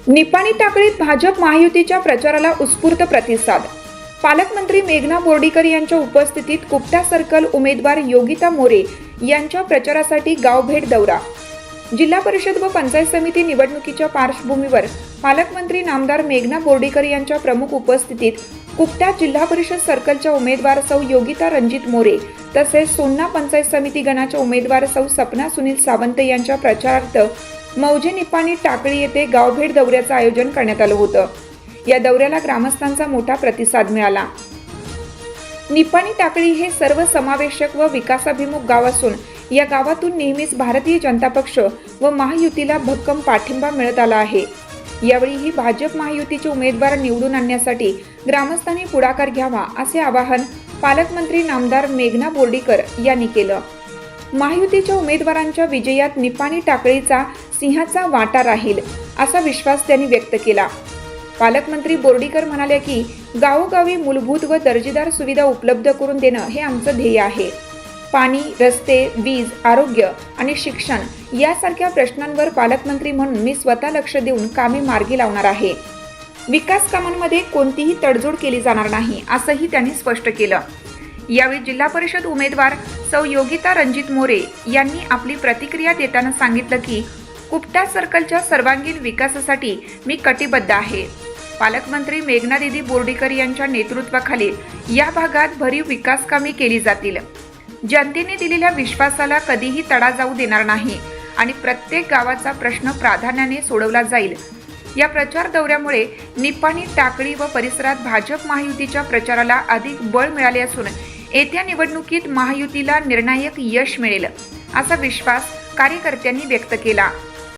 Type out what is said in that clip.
निपाणी टाकळीत भाजप महायुतीच्या प्रचाराला उत्स्फूर्त प्रतिसाद। पालकमंत्री मेघना बोर्डीकर यांच्या उपस्थितीत कुपटा सर्कल उमेदवार योगिता मोरे यांच्या प्रचारासाठी गावभेट दौरा। जिल्हा परिषद व पंचायत समिती निवडणुकीच्या पार्श्वभूमीवर पालकमंत्री नामदार मेघना बोर्डीकर यांच्या प्रमुख उपस्थितीत कुपटा जिल्हा परिषद सर्कलच्या उमेदवार सौ योगिता रणजित मोरे तसेच सोन्ना पंचायत समिती गणाच्या उमेदवार सौ सपना सुनील सावंत यांच्या प्रचारार्थ मौजे निपाणी टाकळी येथे गावभेट दौऱ्याचं आयोजन करण्यात आलं होतं। या दौऱ्याला ग्रामस्थांचा मोठा प्रतिसाद मिळाला। निपाणी टाकळी हे सर्वसमावेशक व विकासाभिमुख गाव असून या गावातून नेहमीच भारतीय जनता पक्ष व महायुतीला भक्कम पाठिंबा मिळत आला आहे। यावेळीही भाजप महायुतीचे उमेदवार निवडून आणण्यासाठी ग्रामस्थांनी पुढाकार घ्यावा असे आवाहन पालकमंत्री नामदार मेघना बोर्डीकर यांनी केलं। महायुतीच्या उमेदवारांच्या विजयात निपाणी टाकळीचा सिंहाचा वाटा राहील असा विश्वास त्यांनी व्यक्त केला। पालकमंत्री बोर्डीकर म्हणाले की गावोगावी मूलभूत व दर्जेदार सुविधा उपलब्ध करून देणं हे आमचं ध्येय आहे। पाणी, रस्ते, वीज, आरोग्य आणि शिक्षण यासारख्या प्रश्नांवर पालकमंत्री म्हणून मी स्वतः लक्ष देऊन कामे मार्गी लावणार आहे। विकास कामांमध्ये कोणतीही तडजोड केली जाणार नाही असंही त्यांनी स्पष्ट केलं। यावेळी जिल्हा परिषद उमेदवार सौ योगिता रणजित मोरे यांनी आपली प्रतिक्रिया देताना सांगितलं की कुपटा सर्कलच्या सर्वांगीण विकासासाठी मी कटिबद्ध आहे। पालकमंत्री मेघना दीदी बोर्डीकर यांच्या नेतृत्वाखाली या भागात भरीव विकास कामे केली जातील। जनतेने दिलेल्या विश्वासाला कधीही तडा जाऊ देणार नाही आणि प्रत्येक गावाचा प्रश्न प्राधान्याने सोडवला जाईल। या प्रचार दौऱ्यामुळे निपाणी टाकळी व परिसरात भाजप महायुतीच्या प्रचाराला अधिक बळ मिळाले असून येत्या निवडणुकीत महायुतीला निर्णायक यश मिळेल असा विश्वास कार्यकर्त्यांनी व्यक्त केला।